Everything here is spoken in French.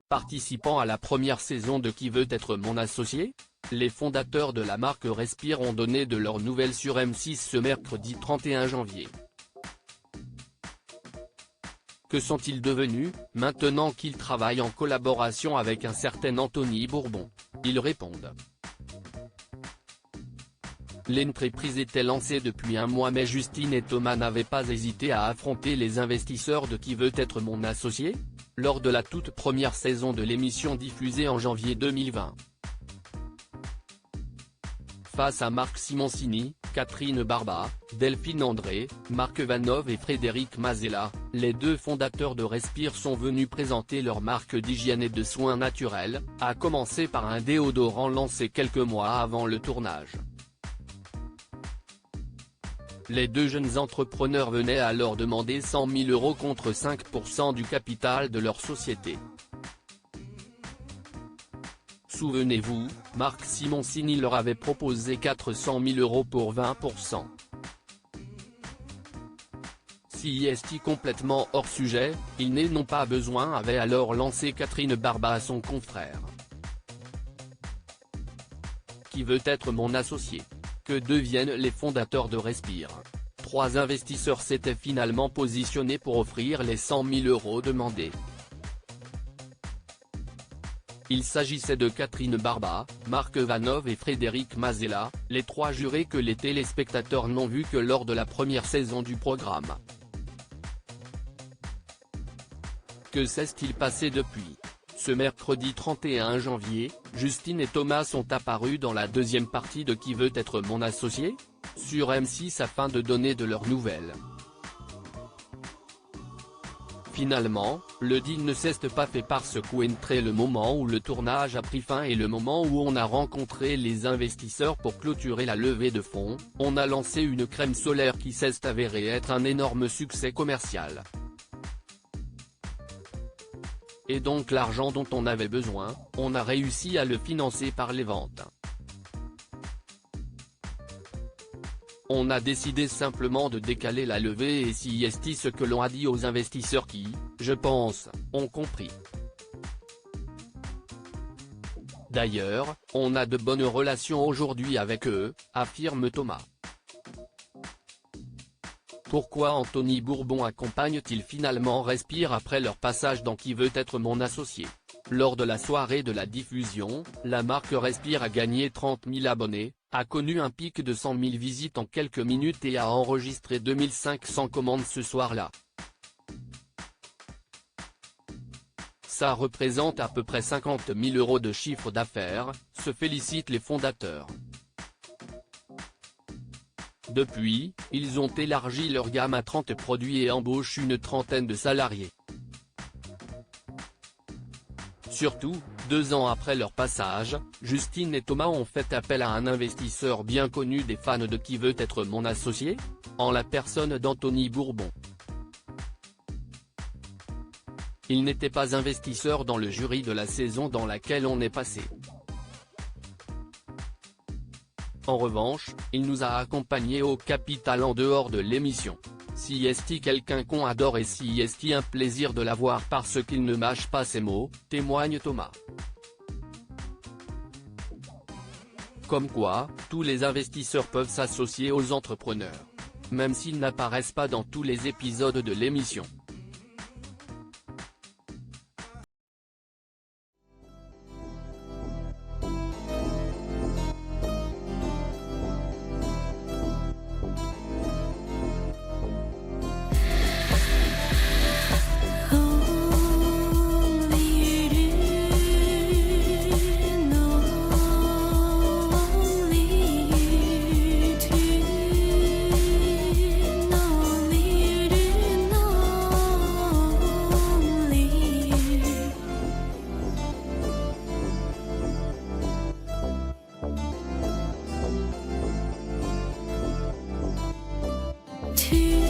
Participant à la première saison de Qui veut être mon associé? Les fondateurs de la marque Respire ont donné de leurs nouvelles sur M6 ce mercredi 31 janvier. Que sont-ils devenus, maintenant qu'ils travaillent en collaboration avec un certain Anthony Bourbon? Ils répondent. L'entreprise était lancée depuis un mois mais Justine et Thomas n'avaient pas hésité à affronter les investisseurs de Qui veut être mon associé? Lors de la toute première saison de l'émission diffusée en janvier 2020. Face à Marc Simoncini, Catherine Barba, Delphine André, Marc Vanov et Frédéric Mazella, les deux fondateurs de Respire sont venus présenter leur marque d'hygiène et de soins naturels, à commencer par un déodorant lancé quelques mois avant le tournage. Les deux jeunes entrepreneurs venaient alors demander 100 000 € contre 5% du capital de leur société. Souvenez-vous, Marc Simoncini leur avait proposé 400 000 € pour 20%. CIST complètement hors sujet, ils n'en ont pas besoin avait alors lancé Catherine Barba à son confrère. Qui veut être mon associé? Que deviennent les fondateurs de Respire? Trois investisseurs s'étaient finalement positionnés pour offrir les 100 000 € demandés. Il s'agissait de Catherine Barba, Marc Vanov et Frédéric Mazella, les trois jurés que les téléspectateurs n'ont vus que lors de la première saison du programme. Que s'est-il passé depuis? Ce mercredi 31 janvier, Justine et Thomas sont apparus dans la deuxième partie de Qui veut être mon associé? Sur M6 afin de donner de leurs nouvelles. Finalement, le deal ne s'est pas fait parce qu'entre le moment où le tournage a pris fin et le moment où on a rencontré les investisseurs pour clôturer la levée de fonds, on a lancé une crème solaire qui s'est avérée être un énorme succès commercial. Et donc l'argent dont on avait besoin, on a réussi à le financer par les ventes. On a décidé simplement de décaler la levée et CIST ce que l'on a dit aux investisseurs qui, je pense, ont compris. D'ailleurs, on a de bonnes relations aujourd'hui avec eux, affirme Thomas. Pourquoi Anthony Bourbon accompagne-t-il finalement Respire après leur passage dans Qui veut être mon associé? Lors de la soirée de la diffusion, la marque Respire a gagné 30 000 abonnés, a connu un pic de 100 000 visites en quelques minutes et a enregistré 2500 commandes ce soir-là. Ça représente à peu près 50 000 € de chiffre d'affaires, se félicitent les fondateurs. Depuis, ils ont élargi leur gamme à 30 produits et embauchent une trentaine de salariés. Surtout, 2 ans après leur passage, Justine et Thomas ont fait appel à un investisseur bien connu des fans de Qui veut être mon associé? En la personne d'Anthony Bourbon. Il n'était pas investisseur dans le jury de la saison dans laquelle on est passé. En revanche, il nous a accompagnés au capital en dehors de l'émission. CIST quelqu'un qu'on adore et CIST un plaisir de l'avoir parce qu'il ne mâche pas ses mots, témoigne Thomas. Comme quoi, tous les investisseurs peuvent s'associer aux entrepreneurs. Même s'ils n'apparaissent pas dans tous les épisodes de l'émission. To